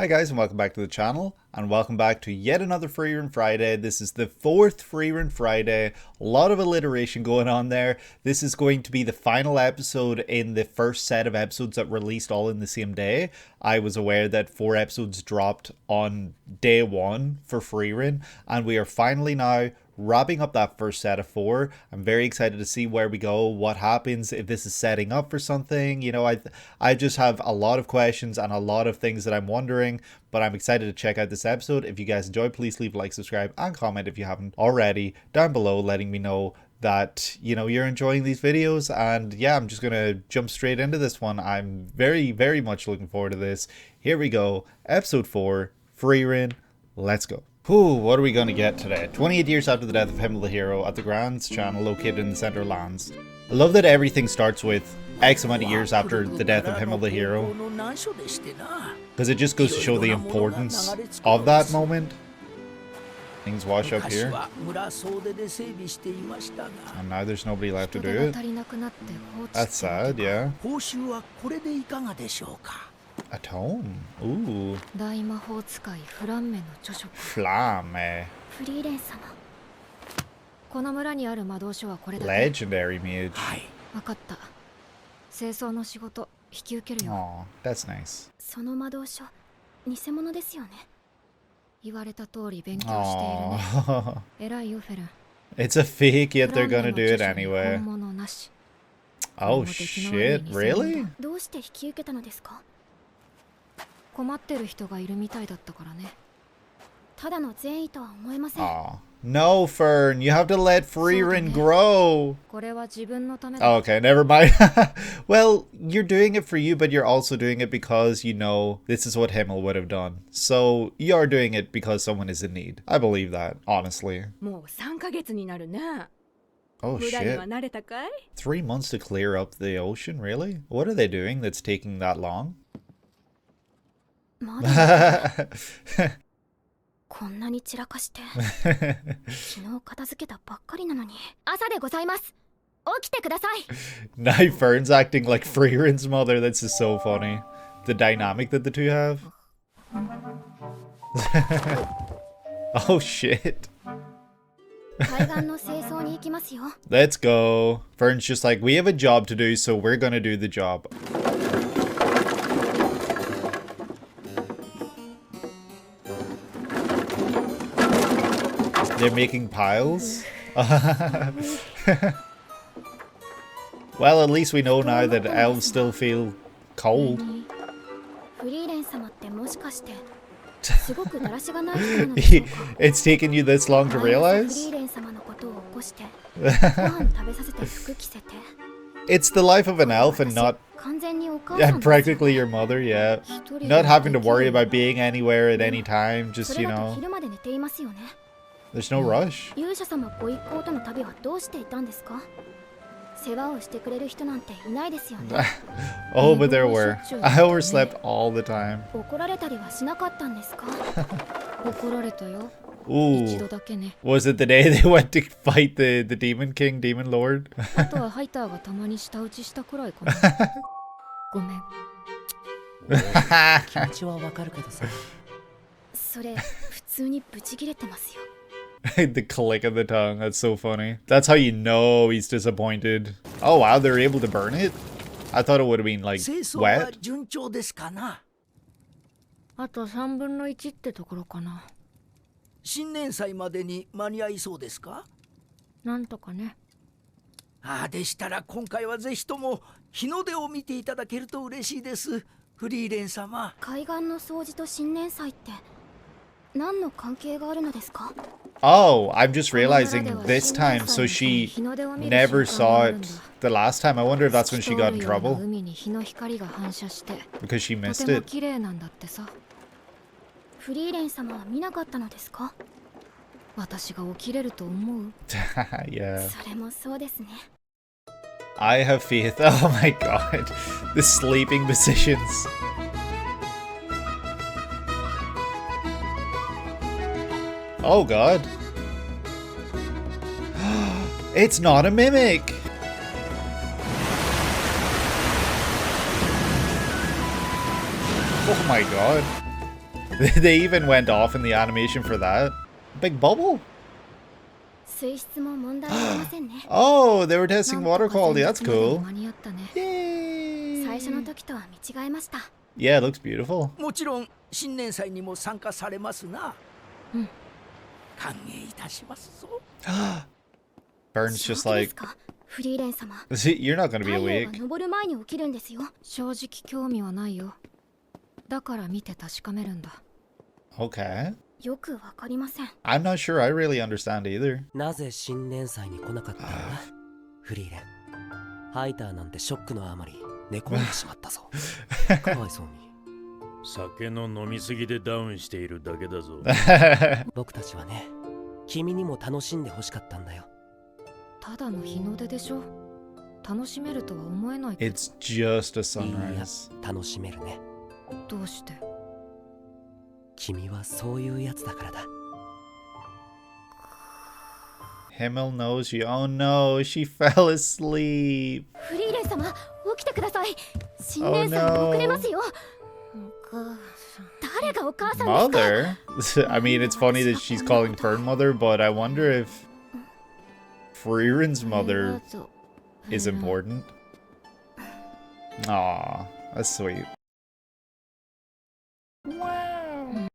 Hi guys, and welcome back to the channel, and welcome back to yet another Frieren Friday. This is the fourth Frieren Friday. A lot of alliteration going on there. This is going to be the final episode in the first set of episodes that released all in the same day. I was aware that 4 episodes dropped on day 1 for Frieren, and we are finally now wrapping up that first set of 4. I'm very excited to see where we go, what happens, if this is setting up for something. You know, I just have a lot of questions and a lot of things that I'm wondering, but I'm excited to check out this episode. If you guys enjoy, please leave a like, subscribe, and comment if you haven't already down below, letting me know that, you know, you're enjoying these videos. And yeah, I'm just gonna jump straight into this one. I'm very much looking forward to this. Here we go, episode 4, Frieren. Let's go. Whew, what are we going to get today? 28 years after the death of Himmel the Hero at the Grand's channel located in the Center Lands. I love that everything starts with X amount of years after the death of Himmel the Hero, because it just goes to show the importance of that moment. Things wash up here. And now there's nobody left to do it. That's sad, yeah. A tome. Ooh. Flamme. Legendary mage. Aw, that's nice. Aww. It's a fake, yet they're gonna do it anyway. Oh shit, really? Aw. No, Fern, you have to let Frieren grow. Okay, never mind. Well, you're doing it for you, but you're also doing it because you know this is what Himmel would have done. So you are doing it because someone is in need. I believe that, honestly. Oh shit. 3 months to clear up the ocean, really? What are they doing that's taking that long? Now Fern's acting like Frieren's mother. This is so funny. The dynamic that the two have. Oh shit. Let's go. Fern's just like, we have a job to do, so we're gonna do the job. They're making piles? Well, at least we know now that elves still feel cold. It's taken you this long to realize? It's the life of an elf and not... Yeah, practically your mother, yeah. Not having to worry about being anywhere at any time, just, you know... There's no rush. Oh, but there were. I overslept all the time. Ooh. Was it the day they went to fight the Demon King, Demon Lord? The click of the tongue, that's so funny. That's how you know he's disappointed. Oh wow, they're able to burn it? I thought it would have been like wet. Oh, I'm just realizing this time, so she never saw it the last time. I wonder if that's when she got in trouble. Because she missed it. Yeah. I have faith. Oh my god. The sleeping positions. Oh god. It's not a mimic. Oh my god. They even went off in the animation for that. Big bubble. Oh, they were testing water quality. That's cool. Yay. Yeah, it looks beautiful. Burns just like, you're not gonna be awake. Okay. I'm not sure I really understand either. なぜ新年祭に来なかったんだフリーレンハイターなんてショックのあまり寝込んでしまったぞかわいそうに酒の飲みすぎでダウンしているだけだぞ僕たちはね君にも楽しんでほしかったんだよただの日の出でしょ楽しめるとは思えない It's just a sunrise. いいや楽しめるねどうして君はそういうやつだからだ Himmel knows you. Oh no, she fell asleep. フリーレン様起きてください新 Oh 年祭に遅れ no. ますよ誰がお母さん Mother? I mean, it's funny that she's calling Fern mother, but I wonder if Frieren's mother is important. Aw, that's sweet. Wow.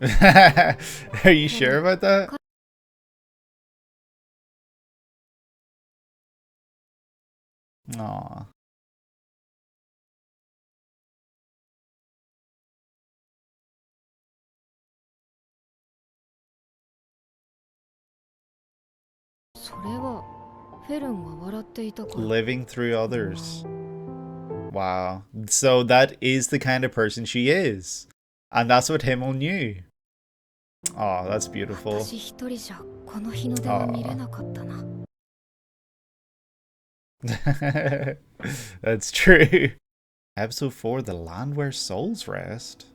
Are you sure about that? Aw. Living through others. Wow. So that is the kind of person she is. And that's what Himmel knew. Oh, that's beautiful. That's true. Episode 4, The Land Where Souls Rest.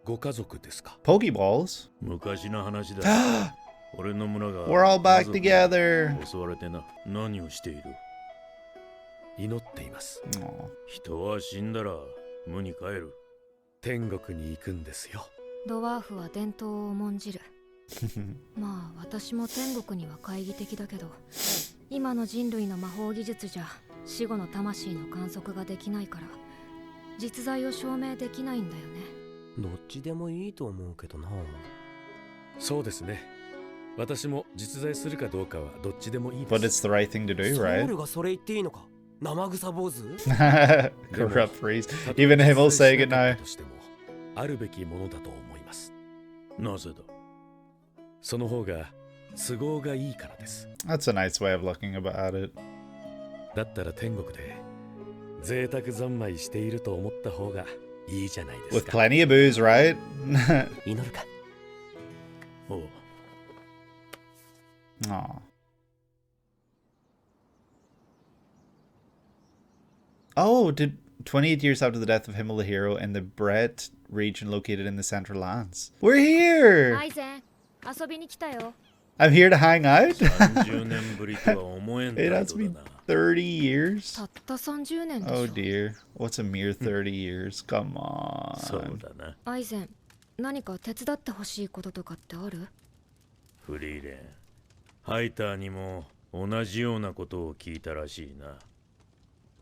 ご家族ですか Pokeballs? 昔の話だ俺の村が We're all back together. 襲われてな何をしている祈っています Aw. 人は死んだら無に帰る天国に行くんですよドワーフは伝統を重んじるまあ私も天国には懐疑的だけど今の人類の魔法技術じゃ死後の魂の観測ができないから実在を証明できないんだよねどっちでもいいと思うけどなそうですね私も実在するかどうかはどっちでもいい But です it's the right thing to do, ソウ right? ルがそれ言っていいのか生臭坊主 Corrupt freeze. Even Himmel saying it now. としてもあるべきものだと思いますなぜだその方が都合がいいからです That's a nice way of looking at it. だったら天国で贅沢三昧していると思った方がいいじゃないです With か plenty of booze, right? 祈るかおう Aw. Oh, did 28 years after the death of Himmel the hero in the Brett region located in the Central Lands. We're here! アイゼン遊びに来たよ I'm here to hang out? 30年ぶりとは思えん It 態 has 度だ been な 30 years? たった30年でし Oh ょ dear. What's a mere 30 years? Come そう on. だなアイゼン何か手伝ってほしいこととかってあるフリーレンハイターにも同じようなことを聞いたらしいな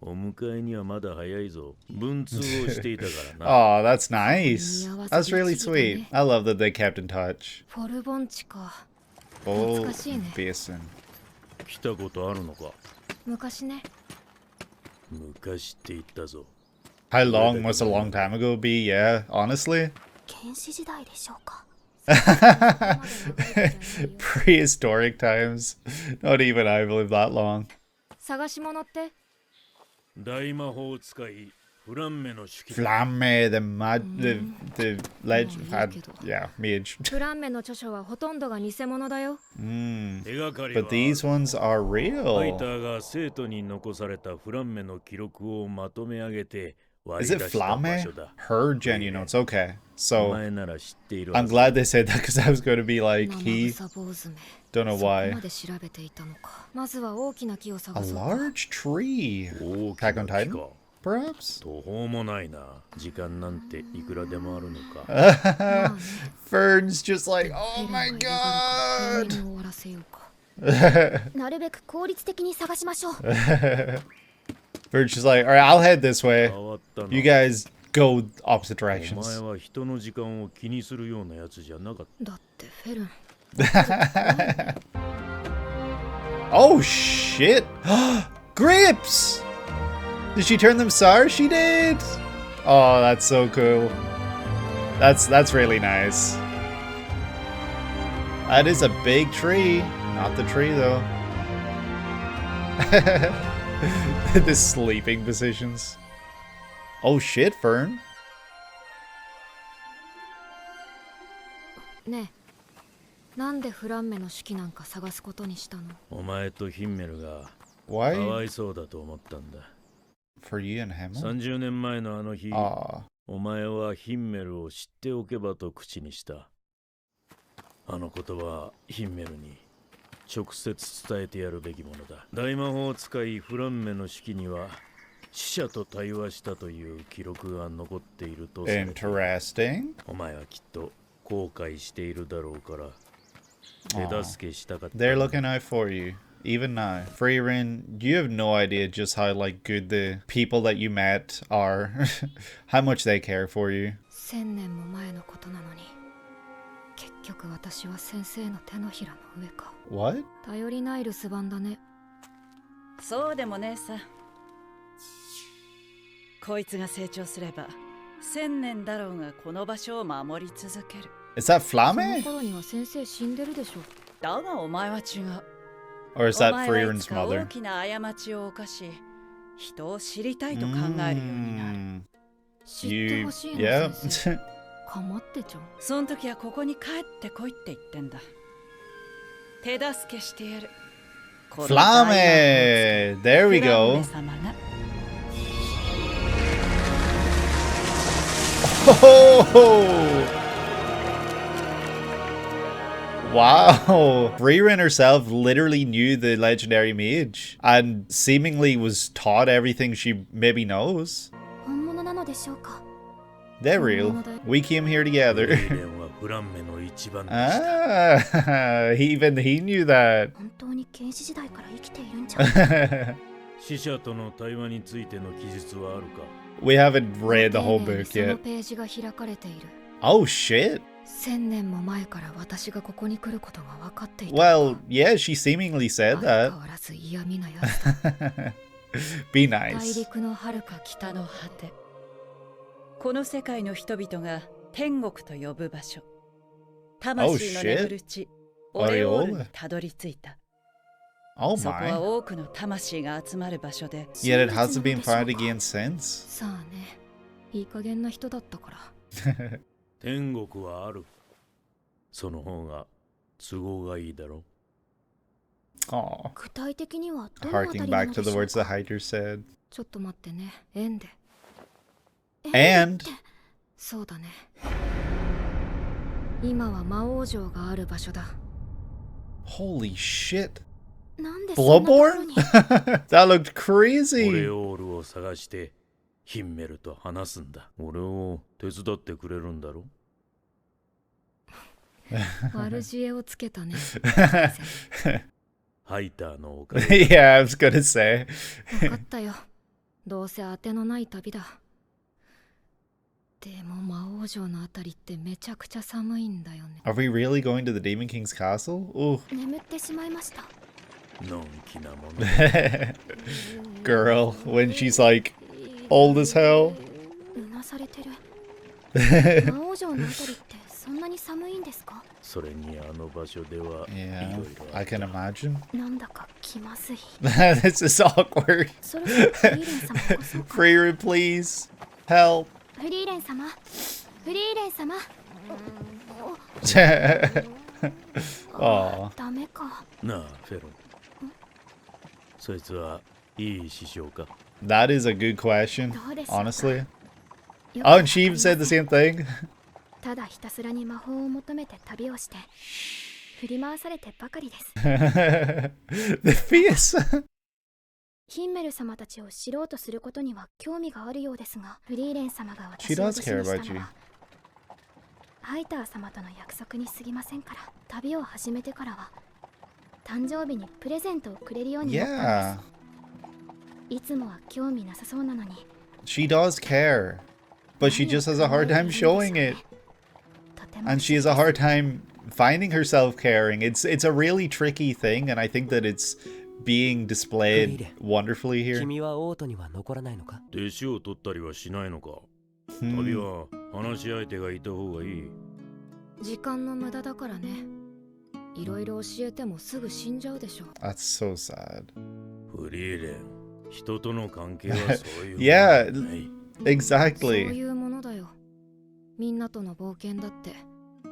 お迎えにはまだ早いぞ文通をしていたからな Oh, that's nice. That's really sweet. I love that they kept in touch. フォルボンチか Oh, 懐かしいね basin. 来たことあるのか昔ね昔って言ったぞ How long must a long time ago be? Yeah, honestly. 原始時代でしょうか Prehistoric times. Not even I believe that long. 探し物って大魔法使いフランメの手記 Flamme, the legend, yeah, mage. フランメの著書はほとんどが偽物だよ 手がかりは But these ones are ハイタ real. ーが生徒に残されたフランメの記録をまとめ上げて Is it Flamme? Her genuine notes. Okay. お So 前なら知っている I'm glad they said that because I was going to be like, 生 he 草坊主め don't know そこ why. まで調べていたのか。まずは大きな木を A 探そうか。 large tree. 大き Attack な on 木 Titan? か Perhaps? 途方もないな。時間なんていくらでもあるのか。まあね Fern's just like, フ oh ェレン my が嫌がるから早め god. に終わらせようか。なるべく効率的に探しましょう。 Fern's just like, all right, I'll head this way. 変わったな。 You guys go opposite お前 directions. は人の時間を気にするようなやつじゃなかっだってフェルン Oh shit! Grips! Did she turn them sour? She did! Oh, that's so cool. That's really nice. That is a big tree. Not the tree though. The sleeping positions. Oh shit, Fern. ねえ、なんでフランメの手記なんか探すことにしたの？た。お前とヒンメルがか Why? わいそうだと思ったんだ。 For you and him? 30年前のあの日、 Aw. お前はヒンメルを知っておけばと口にした。あの言葉はヒンメルに直接伝えてやるべきものだ。大魔法使いフランメの式には死者と対話したという記録が残っているとされている。 Interesting. お前はきっと後悔しているだろうから手助けしたかった。 They're looking out for you. Even now. Frieren, you have no idea just how like good the people that you met are. How much they care for you. 1000年も前のことなのに、結局私は先生の手のひらの上か。 What? 頼りない留守番だね。そうでもねえさ。こいつが成長すれば1000年だろうがこの場所を守り続ける。 Is that その Flamme? 頃には先生死んでるでしょ。だがお前は違う。 Or is お that 前はい Frieren's つか大 mother? きな過ちを犯し、人を知りたいと考えるようになる。 Mm. 知って You, ほしいの yeah. 先生。かまってちゃん。その時はここに帰ってこいって言ってんだ。手助けしてやる。この大魔法を使 Flamme! There we フラン go. メ様が Oh! Wow. Frieren herself literally knew the legendary mage and seemingly was taught everything she maybe knows. 本物なのでしょうか。 They're real. We came here フ together. リーレンはフランメの一番でした。 Ah, even he knew that. 本当に原始時代から生きているんじゃ。死者との対話についての記述はあるか？ We haven't read the whole 丁寧に book その yet. ページが開かれている。 Oh shit. 1000年も前から私がここに来ることが分かっていた。 Well, yeah, she seemingly said 相変 that. わらず嫌味なやつだ。 Be 大 nice. 陸の遥か北北のの果て。この世界の人々が天国と呼ぶ場所。魂の眠る地、オレオールにたどり着いた。 Oh そこは my. 多くの魂が集まる場所で、 Yet it hasn't been found again since. さあね、いい加減な人だったから。天国はある。その方が都合がいいだろ Aw. 具体的にはどのあた Harking りな back の to で the しょう words that か。 Heiter said. ちょっと待ってね、縁で。 And そうだね。今は魔王城がある場所だ。 holy shit. なんでそんなところ Bloodborne? に。 That looked オレ crazy. オールを探してヒンメルと話すんだ。俺を手伝ってくれるんだろ？悪知恵をつけたね。ハイターのおかげ。 Yeah, I was gonna say. 分かったよ。どうせ当てのない旅だ。でも魔王城のあたりってめちゃくちゃ寒いんだよね。 Are we really going to the Demon King's castle? Oh, 眠ってしまいました。のんきなもの。 girl, when she's like old as hell. うなされてる。魔王城のあたりってそんなに寒いんですか。それにあの場所ではいろ Yeah, いろあ I った。 can imagine. なんだか気まずい。 This is awkward. そろそろフリーレン様こそか。 Frieren, please. Help. フリーレン様。フリーレン様。 Aw. ダメか。なあ、フェロン。そいつはいい師匠か？ That is a good question, どうでしょうか。 honestly. Oh, and she even said the same thing. ただひたすらに魔法を求めて旅をして振り回されてばかりです。The face. ヒンメル様たちを知ろうとすることには興味があるようですが、フリーレン様が She 私を does 弟子 care にした about の you. はハイター様との約束に過ぎませんから、旅を始めてからは誕生日にプレゼントをくれるようになったん Yeah. です。いつもは興味なさそうなのに。 She does care. But she just has a hard time showing it. And she has a hard time finding herself caring. It's a really tricky thing, and I think that it's being displayed wonderfully here. 君はオートには残らないのか？弟子を取ったりはしないのか。旅は話し相手がいた方がいい。時間の無駄だからね。いろいろ教えてもすぐ死んじゃうでしょ。 That's so sad. フリーレン、人との関係はそういう。Yeah, ない。そうい exactly. うものだよ。みんなとの冒険だって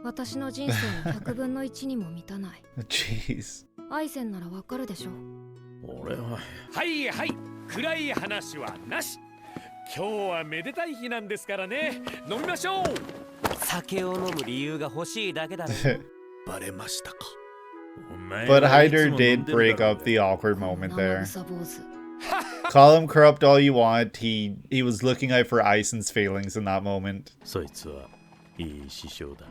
私の人生の100分の1にも満たない。Jeez. アイセンならわかるでしょ。俺は。はいはい、暗い話はなし。今日はめでたい日なんですからね。飲みましょう。酒を飲む理由が欲しいだけだろ。バレましたか。But Heiter did break up the awkward moment 生 there. 臭坊主。 Call him corrupt all you want. He was looking out for Aisen's feelings in that moment. そいつはいい師匠だ。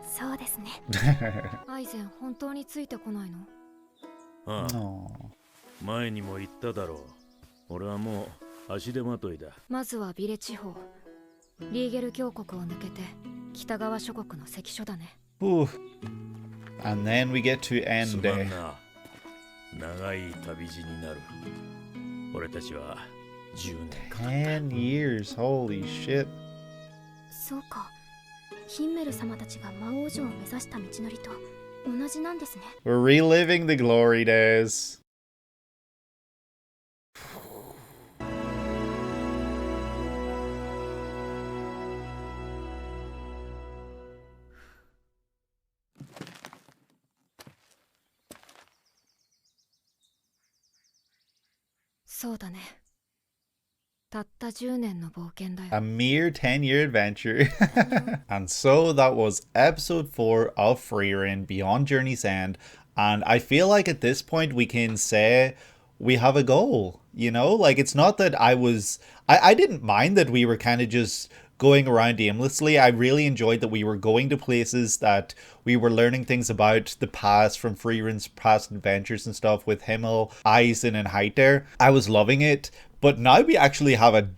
そうですね。アイセン本当についてこないの？ああ、 Oh. 前にも言っただろう。俺はもう足手まといだ。まずはビレ地方。リーゲル峡谷を抜けて北側諸国の関所だね。 Ooh. And then we get to す end まん day. な。長い旅路になる。俺たちは10年かかった。10 years. Holy shit. そうか。ヒンメル様たちが魔王城を目指した道のりと同じなんですね。 We're reliving the glory days. So そうだね。たった10年の冒険だよ。 A mere 10-year adventure. And so that was episode 4 of Frieren Beyond Journey's End. And I feel like at this point we can say we have a goal, you know? Like, it's not that I didn't mind that we were kind of just going around aimlessly. I really enjoyed that we were going to places, that we were learning things about the past from Frieren's past adventures and stuff with Himmel, Eisen, and Heiter. I was loving it. But now we actually have a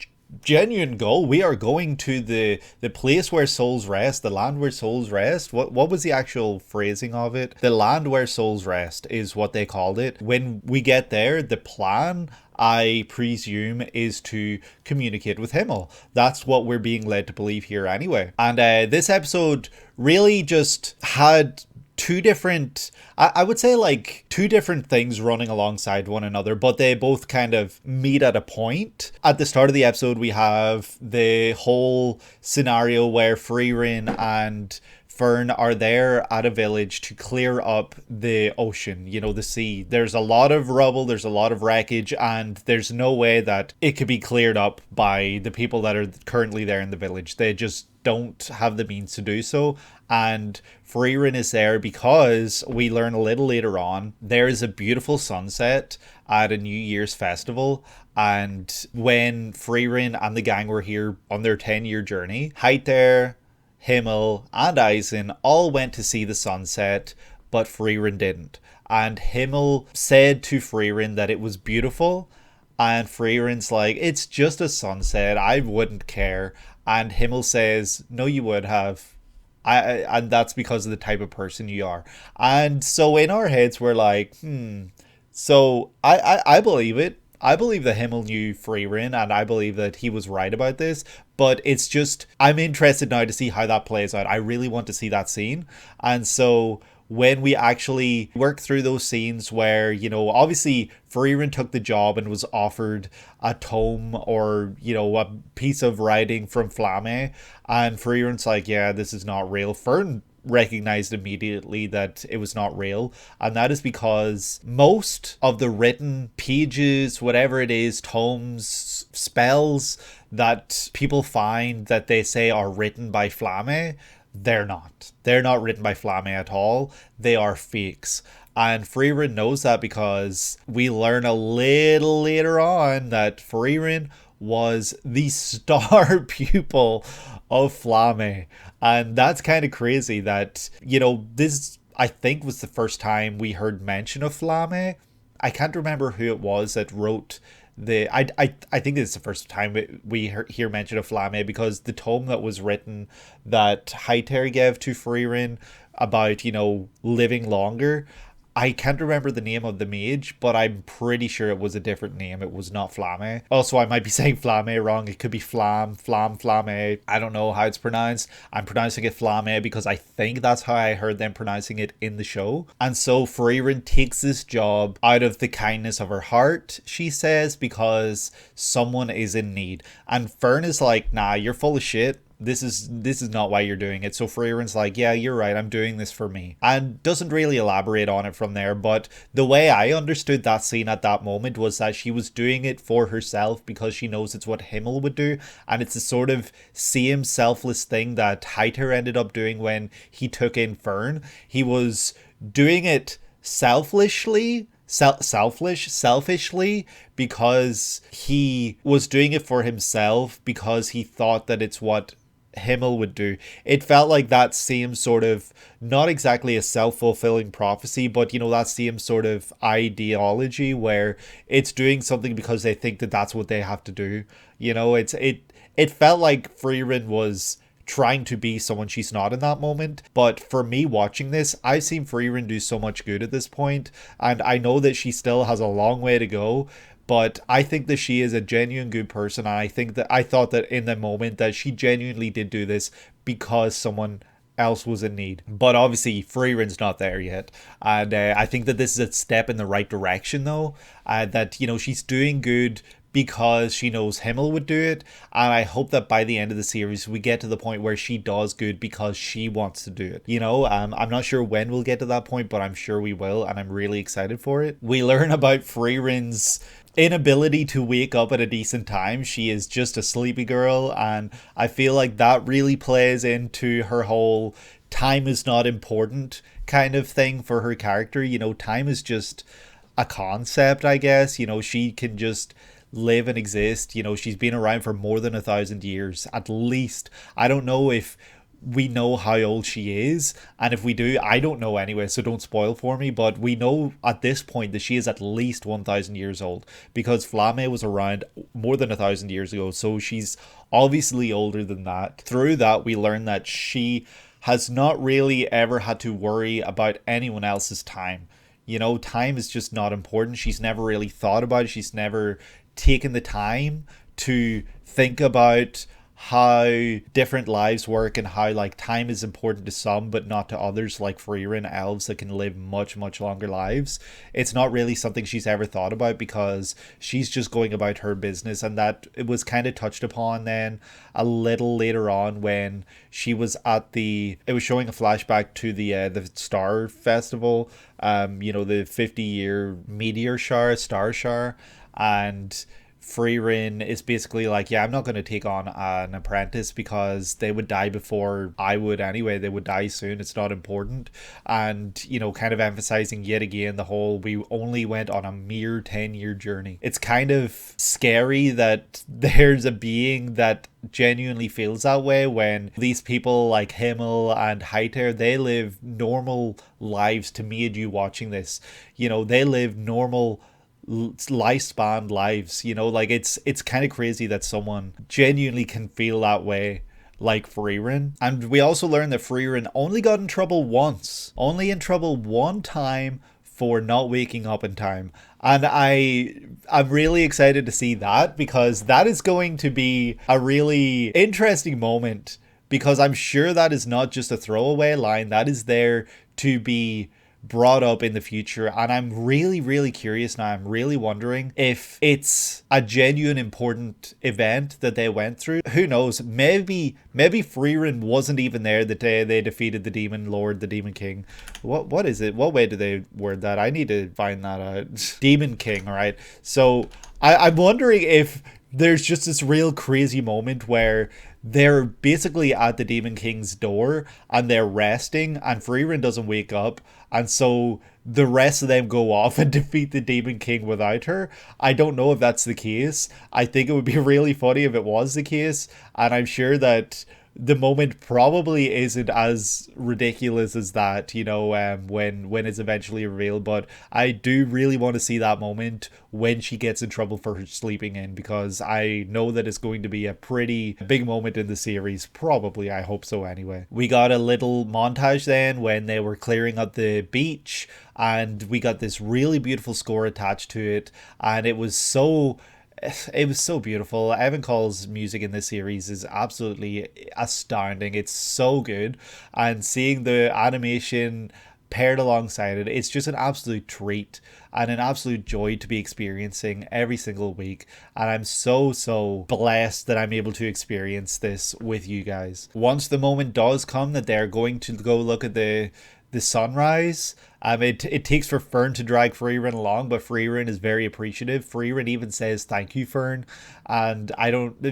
genuine goal. We are going to the place where souls rest, the land where souls rest. What was the actual phrasing of it? The land where souls rest is what they called it. When we get there, the plan, I presume, is to communicate with Himmel. That's what we're being led to believe here anyway. And this episode really just had two different, I would say like two different things running alongside one another, but they both kind of meet at a point. At the start of the episode, we have the whole scenario where Frieren and Fern are there at a village to clear up the ocean, you know, the sea. There's a lot of rubble, there's a lot of wreckage, and there's no way that it could be cleared up by the people that are currently there in the village. They just don't have the means to do so. And Frieren is there because we learn a little later on there is a beautiful sunset at a New Year's festival. And when Frieren and the gang were here on their 10-year journey, Heiter, Himmel, and Eisen all went to see the sunset, but Frieren didn't. And Himmel said to Frieren that it was beautiful, and Frieren's like, it's just a sunset, I wouldn't care. And Himmel says, no, you would have. And that's because of the type of person you are. And so in our heads, we're like, So I believe it. I believe that Himmel knew Frieren, and I believe that he was right about this. But it's just, I'm interested now to see how that plays out. I really want to see that scene. And so when we actually work through those scenes where, you know, obviously Frieren took the job and was offered a tome or, you know, a piece of writing from Flamme, and Frieren's like, yeah, this is not real. Fern recognized immediately that it was not real, and that is because most of the written pages, whatever it is, tomes, spells that people find that they say are written by Flamme, they're not. They're not written by Flamme at all. They are fakes. And Frieren knows that because we learn a little later on that Frieren was the star pupil of Flamme. And that's kind of crazy that, this I think was the first time we heard mention of Flamme. I can't remember who it was that wrote I think it's the first time we hear mention of Flamme, because the tome that was written that Heiter gave to Frieren about, living longer, I can't remember the name of the mage, but I'm pretty sure it was a different name. It was not Flamme. Also, I might be saying Flamme wrong. It could be Flamme. I don't know how it's pronounced. I'm pronouncing it Flamme because I think that's how I heard them pronouncing it in the show. And so Frieren takes this job out of the kindness of her heart, she says, because someone is in need. And Fern is like, nah, you're full of shit. This is not why you're doing it. So Frieren's like, yeah, you're right, I'm doing this for me. And doesn't really elaborate on it from there. But the way I understood that scene at that moment was that she was doing it for herself because she knows it's what Himmel would do. And it's a sort of same selfless thing that Heiter ended up doing when he took in Fern. He was doing it selfishly, because he was doing it for himself, because he thought that it's what Himmel would do. It felt like that same sort of, not exactly a self-fulfilling prophecy, but that same sort of ideology where it's doing something because they think that that's what they have to do. It felt like Frieren was trying to be someone she's not in that moment. But for me watching this, I've seen Frieren do so much good at this point, and I know that she still has a long way to go. But I think that she is a genuine good person, and I thought that in the moment that she genuinely did do this because someone else was in need. But obviously Frieren's not there yet, and I think that this is a step in the right direction though, that she's doing good because she knows Himmel would do it, and I hope that by the end of the series we get to the point where she does good because she wants to do it. I'm not sure when we'll get to that point, but I'm sure we will, and I'm really excited for it. We learn about Frieren's inability to wake up at a decent time. She is just a sleepy girl, and I feel like that really plays into her whole time is not important kind of thing for her character. Time is just a concept, I guess. She can just live and exist. She's been around for more than 1,000 years at least. I don't know if we know how old she is, and if we do, I don't know anyway, so don't spoil for me, but we know at this point that she is at least 1,000 years old, because Flamme was around more than 1,000 years ago, so she's obviously older than that. Through that, we learn that she has not really ever had to worry about anyone else's time. Time is just not important. She's never really thought about it. She's never taken the time to think about how different lives work and how time is important to some but not to others, like Frieren, elves that can live much longer lives. It's not really something she's ever thought about because she's just going about her business, and that it was kind of touched upon then a little later on when she was at it was showing a flashback to the Star Festival, the 50-year meteor shower, star shower, and Frieren is basically like, yeah, I'm not going to take on an apprentice because they would die before I would anyway. They would die soon. It's not important. And, kind of emphasizing yet again the whole, we only went on a mere 10-year journey. It's kind of scary that there's a being that genuinely feels that way when these people like Himmel and Heiter, they live normal lives to me and you watching this. They live normal lifespan lives. It's kind of crazy that someone genuinely can feel that way like Frieren. And we also learned that Frieren only got in trouble once, only in trouble one time for not waking up in time. And I'm really excited to see that, because that is going to be a really interesting moment, because I'm sure that is not just a throwaway line. That is there to be brought up in the future, and I'm really, really curious now. I'm really wondering if it's a genuine important event that they went through. Who knows? Maybe Frieren wasn't even there the day they defeated the Demon Lord, the Demon King. What is it? What way do they word that? I need to find that out. Demon King, right? So I'm wondering if there's just this real crazy moment where they're basically at the Demon King's door and they're resting, and Frieren doesn't wake up, and so the rest of them go off and defeat the Demon King without her. I don't know if that's the case. I think it would be really funny if it was the case, and I'm sure that the moment probably isn't as ridiculous as that, you know, when it's eventually revealed. But I do really want to see that moment when she gets in trouble for her sleeping in, because I know that it's going to be a pretty big moment in the series. Probably, I hope so anyway. We got a little montage then when they were clearing up the beach, and we got this really beautiful score attached to it, and it was so beautiful. Evan Call's music in this series is absolutely astounding. It's so good, and seeing the animation paired alongside it, it's just an absolute treat and an absolute joy to be experiencing every single week. And I'm so blessed that I'm able to experience this with you guys. Once the moment does come that they're going to go look at the sunrise, it takes for Fern to drag Frieren along, but Frieren is very appreciative. Frieren even says thank you, Fern, and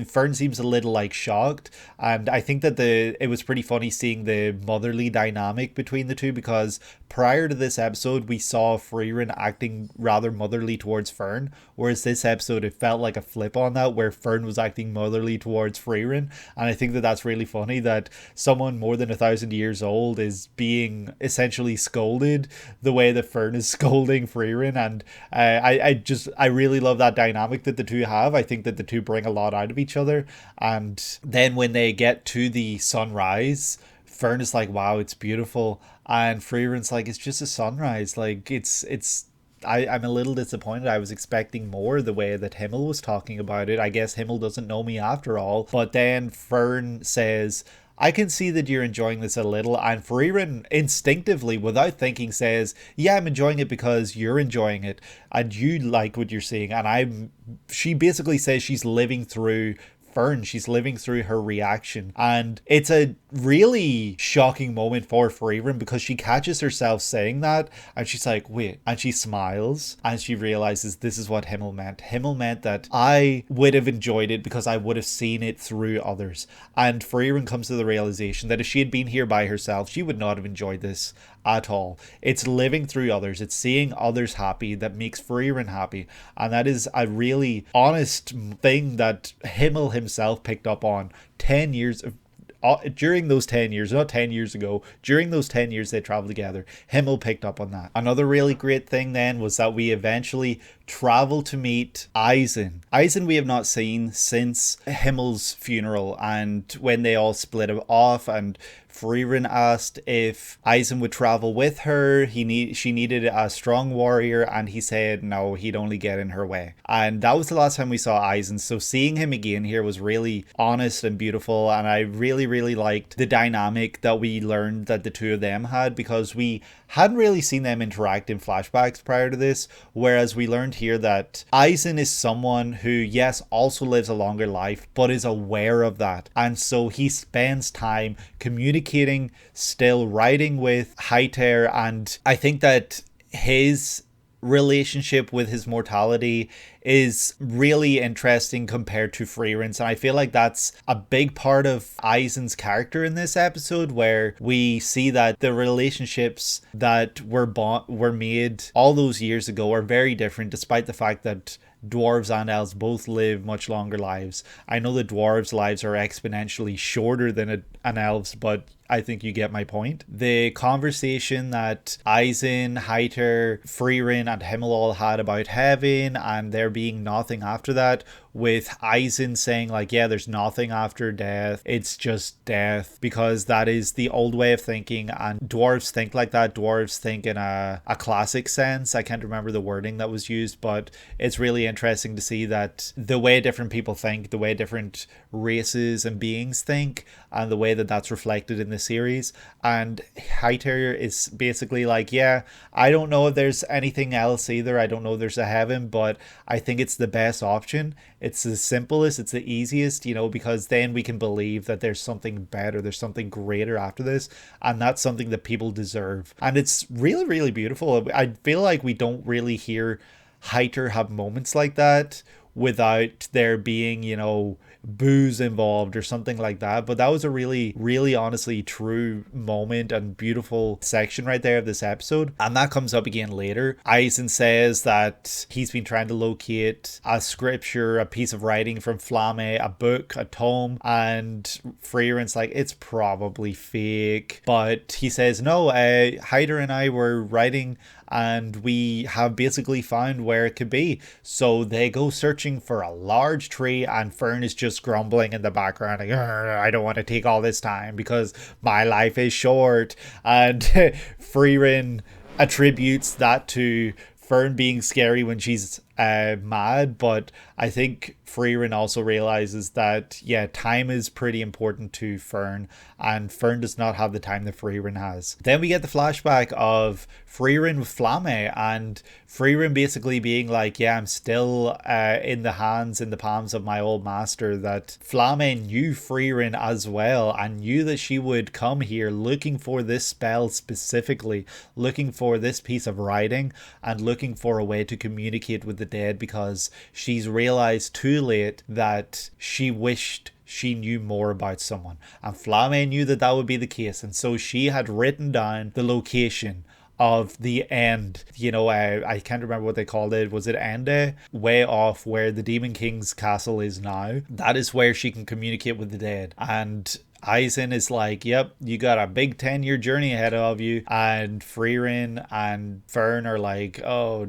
Fern seems a little like shocked, and I think that it was pretty funny seeing the motherly dynamic between the two, because prior to this episode we saw Frieren acting rather motherly towards Fern, whereas this episode it felt like a flip on that, where Fern was acting motherly towards Frieren. And I think that that's really funny that someone more than 1,000 years old is being essentially scolded the way that Fern is scolding Frieren. And I really love that dynamic that the two have. I think that the two bring a lot out of each other. And then when they get to the sunrise, Fern is like, wow, it's beautiful, and Frieren's like, it's just a sunrise, like I'm a little disappointed. I was expecting more the way that Himmel was talking about it. I guess Himmel doesn't know me after all. But then Fern says, I can see that you're enjoying this a little, and Frieren instinctively, without thinking, says, yeah, I'm enjoying it because you're enjoying it and you like what you're seeing. And she basically says she's living through Fern. She's living through her reaction, and it's a really shocking moment for Frieren, because she catches herself saying that and she's like, wait, and she smiles and she realizes this is what Himmel meant. Himmel meant that I would have enjoyed it because I would have seen it through others. And Frieren comes to the realization that if she had been here by herself, she would not have enjoyed this at all. It's living through others, it's seeing others happy that makes Frieren happy, and that is a really honest thing that Himmel himself picked up on 10 years during those 10 years, not 10 years ago, during those 10 years they traveled together. Himmel picked up on that. Another really great thing then was that we eventually travel to meet Eisen. Eisen we have not seen since Himmel's funeral, and when they all split off and Frieren asked if Eisen would travel with her. She needed a strong warrior, and he said no, he'd only get in her way. And that was the last time we saw Eisen. So seeing him again here was really honest and beautiful, and I really liked the dynamic that we learned that the two of them had, because we hadn't really seen them interact in flashbacks prior to this, whereas we learned here that Eisen is someone who, yes, also lives a longer life, but is aware of that, and so he spends time communicating, still writing with Heiter. And I think that his relationship with his mortality is really interesting compared to Frieren's, and I feel like that's a big part of Eisen's character in this episode, where we see that the relationships that were made all those years ago are very different, despite the fact that dwarves and elves both live much longer lives. I know the dwarves' lives are exponentially shorter than an elf's, but I think you get my point. The conversation that Eisen, Heiter, Frieren and Himmel all had about heaven and there being nothing after that with Aizen saying like, yeah, there's nothing after death, it's just death, because that is the old way of thinking, and dwarves think like that. Dwarves think in a classic sense. I can't remember the wording that was used, but it's really interesting to see that the way different people think, the way different races and beings think, and the way that that's reflected in the series. And Heiter is basically like, yeah, I don't know if there's anything else either. I don't know if there's a heaven, but I think it's the best option. It's the simplest, it's the easiest, you know, because then we can believe that there's something better, there's something greater after this, and that's something that people deserve. And it's really, really beautiful. I feel like we don't really hear Heiter have moments like that without there being, you know, booze involved or something like that. But that was a really, really honestly true moment and beautiful section right there of this episode. And that comes up again later. Aizen says that he's been trying to locate a scripture, a piece of writing from Flamme, a book, a tome, and Frieren's like, it's probably fake. But he says, no, Heiter and I were writing and we have basically found where it could be. So they go searching for a large tree, and Fern is just grumbling in the background like, I don't want to take all this time because my life is short. And Frieren attributes that to Fern being scary when she's mad, but I think Frieren also realizes that, yeah, time is pretty important to Fern, and Fern does not have the time that Frieren has. Then we get the flashback of Frieren with Flamme, and Frieren basically being like, yeah, I'm still in the palms of my old master. That Flamme knew Frieren as well, and knew that she would come here looking for this spell specifically, looking for this piece of writing, and looking for a way to communicate with the dead, because she's realized too late that she wished she knew more about someone, and Flamme knew that that would be the case, and so she had written down the location of the end. You know, I can't remember what they called it. Was it Ende? Way off where the Demon King's castle is now. That is where she can communicate with the dead. And Aizen is like, yep, you got a big 10-year journey ahead of you. And Frieren and Fern are like, oh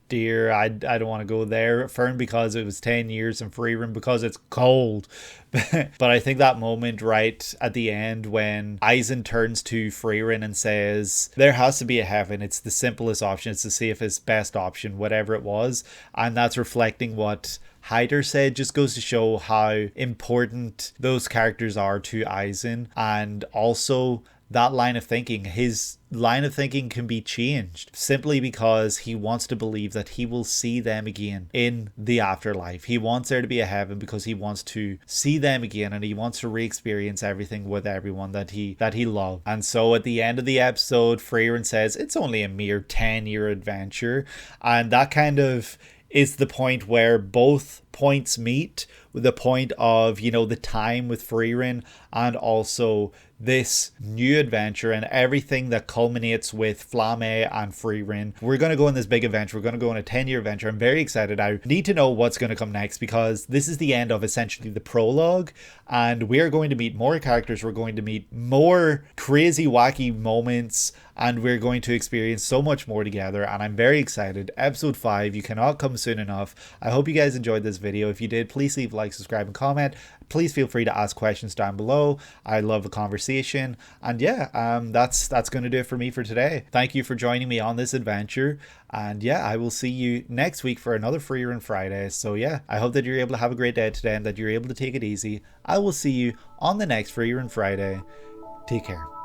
dear, I don't want to go there. Fern because it was 10 years, and Frieren because it's cold. But I think that moment right at the end when Aizen turns to Frieren and says, there has to be a heaven, it's the simplest option, it's the safest, best option, whatever it was, and that's reflecting what Heiter said, just goes to show how important those characters are to Aizen. And also that line of thinking, his line of thinking can be changed simply because he wants to believe that he will see them again in the afterlife. He wants there to be a heaven because he wants to see them again, and he wants to re-experience everything with everyone that he loved. And so at the end of the episode, Frieren says it's only a mere 10-year adventure, and that kind of is the point where both points meet, with the point of, you know, the time with Frieren, and also this new adventure and everything that culminates with Flamme and Frieren. We're going to go on this big adventure. We're going to go on a 10-year adventure. I'm very excited. I need to know what's going to come next, because this is the end of essentially the prologue, and we're going to meet more characters. We're going to meet more crazy, wacky moments, and we're going to experience so much more together, and I'm very excited. Episode 5, you cannot come soon enough. I hope you guys enjoyed this video. If you did, please leave a like, subscribe, and comment. Please feel free to ask questions down below. I love the conversation. And yeah, that's going to do it for me for today. Thank you for joining me on this adventure. And yeah, I will see you next week for another Frieren Friday. So yeah, I hope that you're able to have a great day today and that you're able to take it easy. I will see you on the next Frieren Friday. Take care.